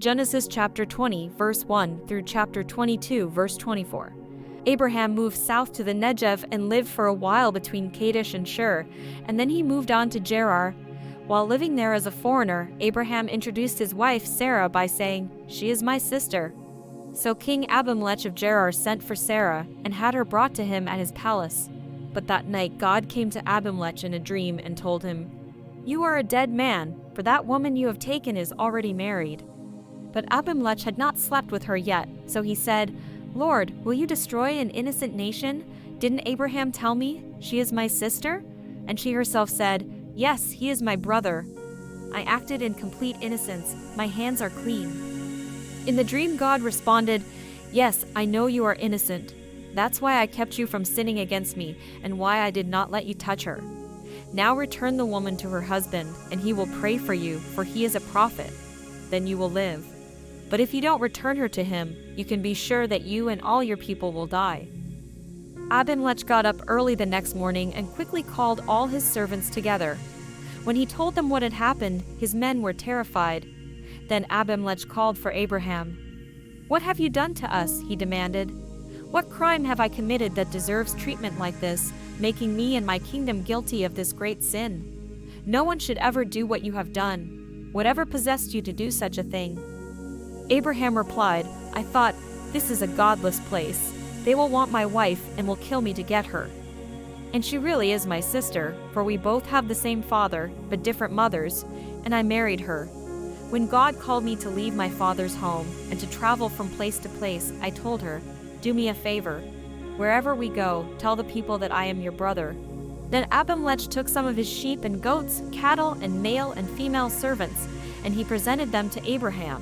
Genesis chapter 20, verse 1 through chapter 22, verse 24. Abraham moved south to the Negev and lived for a while between Kadesh and Shur, and then he moved on to Gerar. While living there as a foreigner, Abraham introduced his wife Sarah by saying, "She is my sister." So King Abimelech of Gerar sent for Sarah and had her brought to him at his palace. But that night God came to Abimelech in a dream and told him, "You are a dead man, for that woman you have taken is already married." But Abimelech had not slept with her yet, so he said, "Lord, will you destroy an innocent nation? Didn't Abraham tell me, 'She is my sister'?" And she herself said, "Yes, he is my brother. I acted in complete innocence. My hands are clean." In the dream, God responded, "Yes, I know you are innocent. That's why I kept you from sinning against me, and why I did not let you touch her. Now return the woman to her husband, and he will pray for you, for he is a prophet. Then you will live. But if you don't return her to him, you can be sure that you and all your people will die." Abimelech got up early the next morning and quickly called all his servants together. When he told them what had happened, his men were terrified. Then Abimelech called for Abraham. "What have you done to us?" he demanded. "What crime have I committed that deserves treatment like this, making me and my kingdom guilty of this great sin? No one should ever do what you have done. Whatever possessed you to do such a thing?" Abraham replied, "I thought, this is a godless place. They will want my wife and will kill me to get her. And she really is my sister, for we both have the same father, but different mothers, and I married her. When God called me to leave my father's home and to travel from place to place, I told her, 'Do me a favor. Wherever we go, tell the people that I am your brother.' Then Abimelech took some of his sheep and goats, cattle, and male and female servants, and he presented them to Abraham.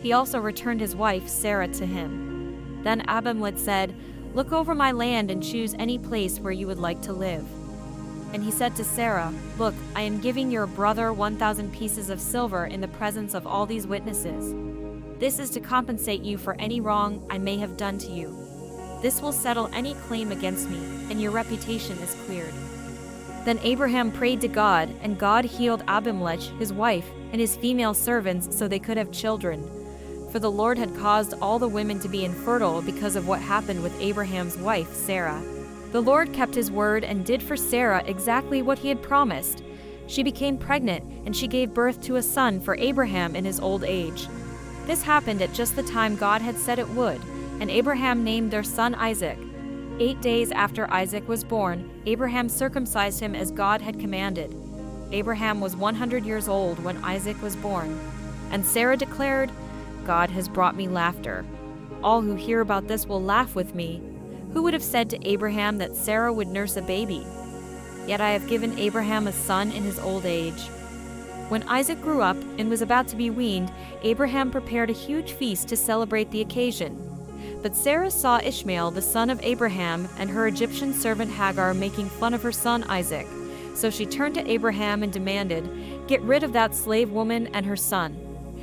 He also returned his wife Sarah to him. Then Abimelech said, 'Look over my land and choose any place where you would like to live.' And he said to Sarah, 'Look, I am giving your brother 1,000 pieces of silver in the presence of all these witnesses. This is to compensate you for any wrong I may have done to you. This will settle any claim against me, and your reputation is cleared.' Then Abraham prayed to God, and God healed Abimelech, his wife, and his female servants so they could have children. For the Lord had caused all the women to be infertile because of what happened with Abraham's wife, Sarah. The Lord kept his word and did for Sarah exactly what he had promised. She became pregnant, and she gave birth to a son for Abraham in his old age. This happened at just the time God had said it would, and Abraham named their son Isaac. 8 days after Isaac was born, Abraham circumcised him as God had commanded. Abraham was 100 years old when Isaac was born. And Sarah declared, 'God has brought me laughter. All who hear about this will laugh with me. Who would have said to Abraham that Sarah would nurse a baby? Yet I have given Abraham a son in his old age.' When Isaac grew up and was about to be weaned, Abraham prepared a huge feast to celebrate the occasion. But Sarah saw Ishmael, the son of Abraham, and her Egyptian servant Hagar making fun of her son Isaac. So she turned to Abraham and demanded, 'Get rid of that slave woman and her son.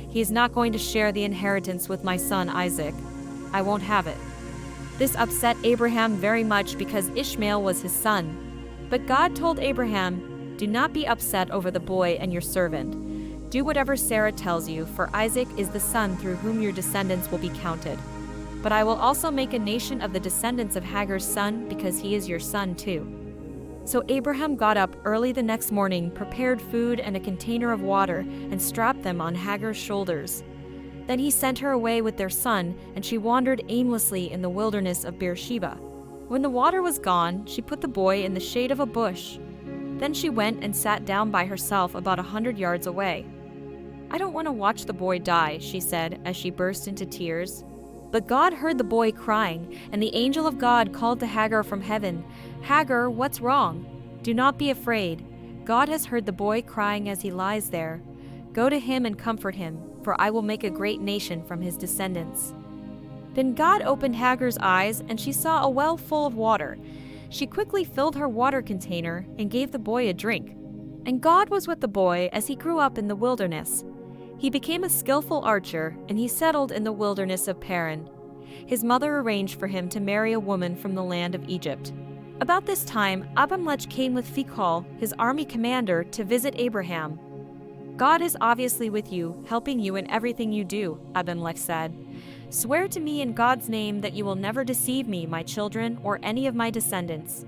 He is not going to share the inheritance with my son Isaac. I won't have it.' This upset Abraham very much because Ishmael was his son. But God told Abraham, 'Do not be upset over the boy and your servant. Do whatever Sarah tells you, for Isaac is the son through whom your descendants will be counted. But I will also make a nation of the descendants of Hagar's son, because he is your son too.' So Abraham got up early the next morning, prepared food and a container of water, and strapped them on Hagar's shoulders. Then he sent her away with their son, and she wandered aimlessly in the wilderness of Beersheba. When the water was gone, she put the boy in the shade of a bush. Then she went and sat down by herself about 100 yards away. 'I don't want to watch the boy die,' she said as she burst into tears. But God heard the boy crying, and the angel of God called to Hagar from heaven, 'Hagar, what's wrong? Do not be afraid. God has heard the boy crying as he lies there. Go to him and comfort him, for I will make a great nation from his descendants.' Then God opened Hagar's eyes, and she saw a well full of water. She quickly filled her water container and gave the boy a drink. And God was with the boy as he grew up in the wilderness. He became a skillful archer, and he settled in the wilderness of Paran. His mother arranged for him to marry a woman from the land of Egypt. About this time, Abimelech came with Phicol, his army commander, to visit Abraham. God is obviously with you, helping you in everything you do, Abimelech said. Swear to me in God's name that you will never deceive me, my children, or any of my descendants.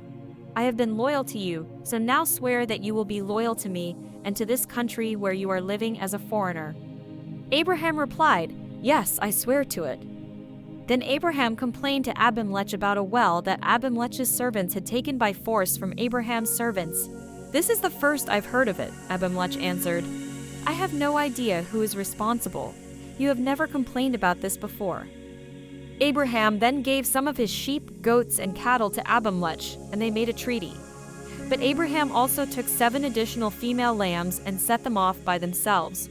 I have been loyal to you, so now swear that you will be loyal to me and to this country where you are living as a foreigner. Abraham replied, Yes, I swear to it. Then Abraham complained to Abimelech about a well that Abimelech's servants had taken by force from Abraham's servants. This is the first I've heard of it, Abimelech answered. I have no idea who is responsible. You have never complained about this before. Abraham then gave some of his sheep, goats, and cattle to Abimelech, and they made a treaty. But Abraham also took 7 additional female lambs and set them off by themselves.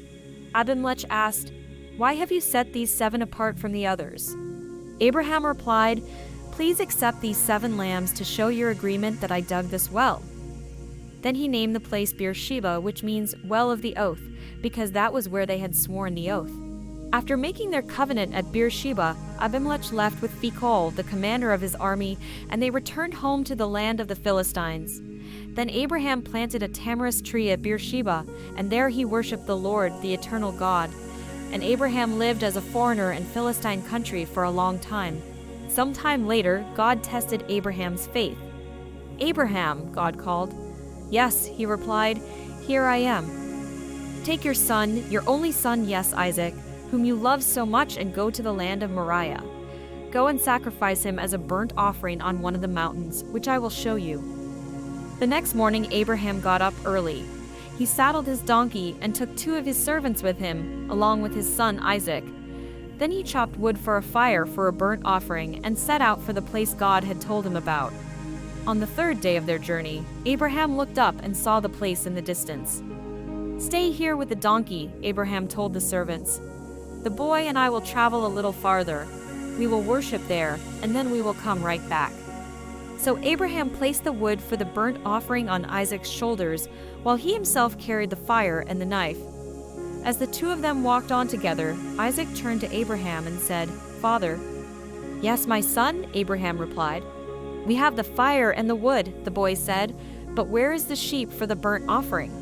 Abimelech asked, Why have you set these 7 apart from the others? Abraham replied, Please accept these 7 lambs to show your agreement that I dug this well. Then he named the place Beersheba, which means well of the oath, because that was where they had sworn the oath. After making their covenant at Beersheba, Abimelech left with Phicol, the commander of his army, and they returned home to the land of the Philistines. Then Abraham planted a tamarisk tree at Beersheba, and there he worshipped the Lord, the eternal God. And Abraham lived as a foreigner in Philistine country for a long time. Sometime later, God tested Abraham's faith. Abraham, God called. Yes, he replied, Here I am. Take your son, your only son, yes, Isaac, whom you love so much, and go to the land of Moriah. Go and sacrifice him as a burnt offering on one of the mountains, which I will show you. The next morning Abraham got up early. He saddled his donkey and took 2 of his servants with him, along with his son Isaac. Then he chopped wood for a fire for a burnt offering and set out for the place God had told him about. On the 3rd day of their journey, Abraham looked up and saw the place in the distance. Stay here with the donkey, Abraham told the servants. The boy and I will travel a little farther. We will worship there, and then we will come right back. So Abraham placed the wood for the burnt offering on Isaac's shoulders, while he himself carried the fire and the knife. As the 2 of them walked on together, Isaac turned to Abraham and said, Father. Yes, my son, Abraham replied. We have the fire and the wood, the boy said, but where is the sheep for the burnt offering?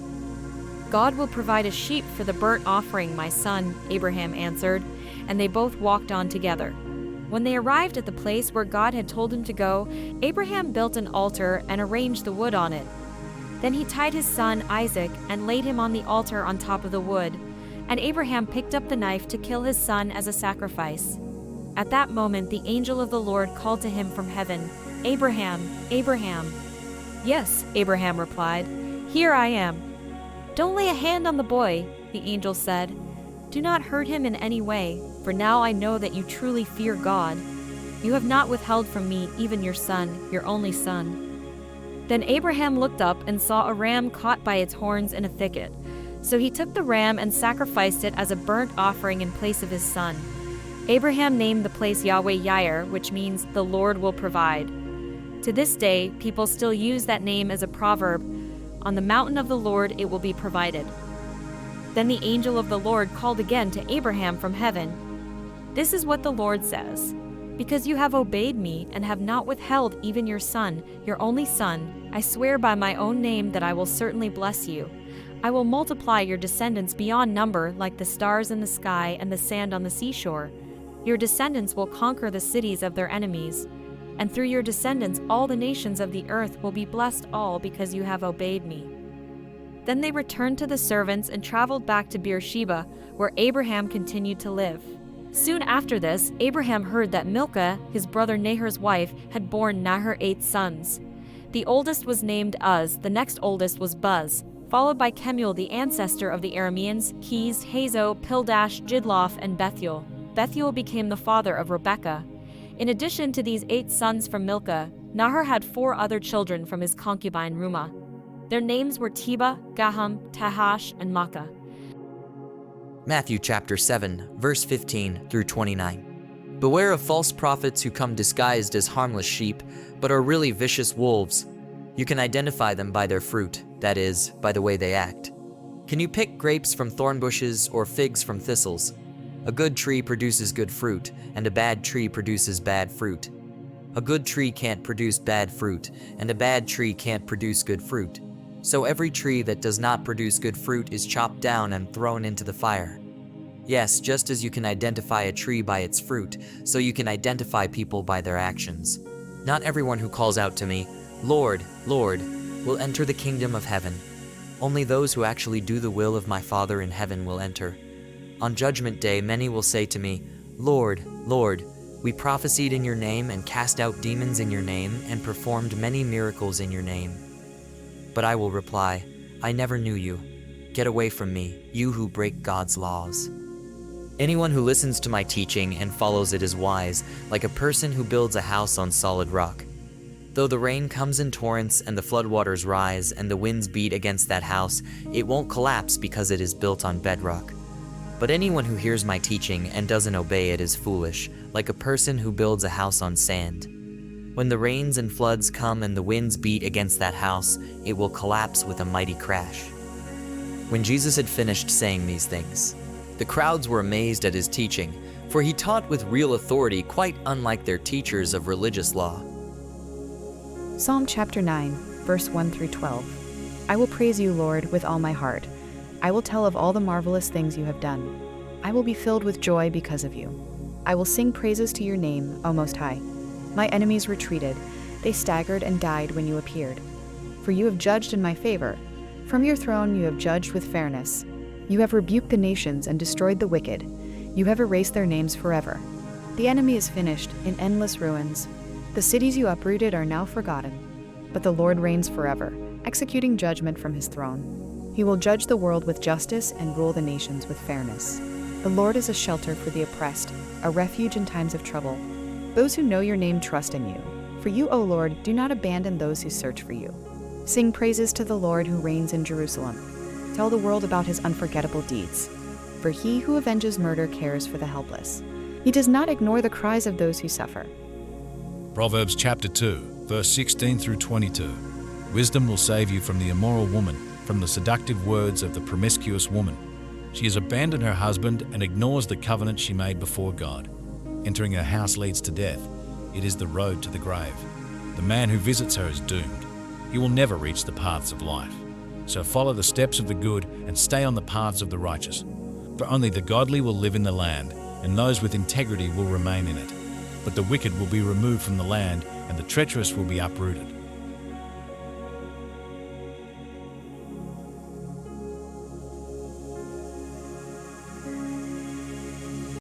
God will provide a sheep for the burnt offering, my son, Abraham answered, and they both walked on together. When they arrived at the place where God had told him to go, Abraham built an altar and arranged the wood on it. Then he tied his son Isaac and laid him on the altar on top of the wood, and Abraham picked up the knife to kill his son as a sacrifice. At that moment the angel of the Lord called to him from heaven, Abraham, Abraham. Yes, Abraham replied, Here I am. Don't lay a hand on the boy, the angel said. Do not hurt him in any way, for now I know that you truly fear God. You have not withheld from me even your son, your only son. Then Abraham looked up and saw a ram caught by its horns in a thicket. So he took the ram and sacrificed it as a burnt offering in place of his son. Abraham named the place Yahweh-Yireh, which means the Lord will provide. To this day, people still use that name as a proverb. On the mountain of the Lord it will be provided. Then the angel of the Lord called again to Abraham from heaven. This is what the Lord says. Because you have obeyed me and have not withheld even your son, your only son, I swear by my own name that I will certainly bless you. I will multiply your descendants beyond number like the stars in the sky and the sand on the seashore. Your descendants will conquer the cities of their enemies. And through your descendants all the nations of the earth will be blessed, all because you have obeyed me. Then they returned to the servants and traveled back to Beersheba, where Abraham continued to live. Soon after this, Abraham heard that Milcah, his brother Nahor's wife, had borne Nahor 8 sons. The oldest was named Uz, the next oldest was Buz, followed by Kemuel, the ancestor of the Arameans, Kez, Hazo, Pildash, Jidlaph, and Bethuel. Bethuel became the father of Rebekah. In addition to these 8 sons from Milcah, Nahor had 4 other children from his concubine Rumah. Their names were Tebah, Gaham, Tahash, and Makkah. Matthew chapter 7, verse 15 through 29. Beware of false prophets who come disguised as harmless sheep, but are really vicious wolves. You can identify them by their fruit, that is, by the way they act. Can you pick grapes from thorn bushes or figs from thistles? A good tree produces good fruit, and a bad tree produces bad fruit. A good tree can't produce bad fruit, and a bad tree can't produce good fruit. So every tree that does not produce good fruit is chopped down and thrown into the fire. Yes, just as you can identify a tree by its fruit, so you can identify people by their actions. Not everyone who calls out to me, 'Lord, Lord,' will enter the kingdom of heaven. Only those who actually do the will of my Father in heaven will enter. On Judgment Day, many will say to me, 'Lord, Lord, we prophesied in your name and cast out demons in your name and performed many miracles in your name.' But I will reply, 'I never knew you. Get away from me, you who break God's laws.' Anyone who listens to my teaching and follows it is wise, like a person who builds a house on solid rock. Though the rain comes in torrents and the floodwaters rise and the winds beat against that house, it won't collapse because it is built on bedrock. But anyone who hears my teaching and doesn't obey it is foolish, like a person who builds a house on sand. When the rains and floods come and the winds beat against that house, it will collapse with a mighty crash." When Jesus had finished saying these things, the crowds were amazed at his teaching, for he taught with real authority, quite unlike their teachers of religious law. Psalm chapter 9, verse 1 through 12. I will praise you, Lord, with all my heart. I will tell of all the marvelous things you have done. I will be filled with joy because of you. I will sing praises to your name, O Most High. My enemies retreated. They staggered and died when you appeared. For you have judged in my favor. From your throne you have judged with fairness. You have rebuked the nations and destroyed the wicked. You have erased their names forever. The enemy is finished in endless ruins. The cities you uprooted are now forgotten. But the Lord reigns forever, executing judgment from his throne. He will judge the world with justice and rule the nations with fairness. The Lord is a shelter for the oppressed, a refuge in times of trouble. Those who know your name trust in you. For you, O Lord, do not abandon those who search for you. Sing praises to the Lord who reigns in Jerusalem. Tell the world about his unforgettable deeds. For he who avenges murder cares for the helpless. He does not ignore the cries of those who suffer. Proverbs chapter 2, verse 16 through 22. Wisdom will save you from the immoral woman, from the seductive words of the promiscuous woman. She has abandoned her husband and ignores the covenant she made before God. Entering her house leads to death. It is the road to the grave. The man who visits her is doomed. He will never reach the paths of life. So follow the steps of the good and stay on the paths of the righteous. For only the godly will live in the land, and those with integrity will remain in it. But the wicked will be removed from the land, and the treacherous will be uprooted.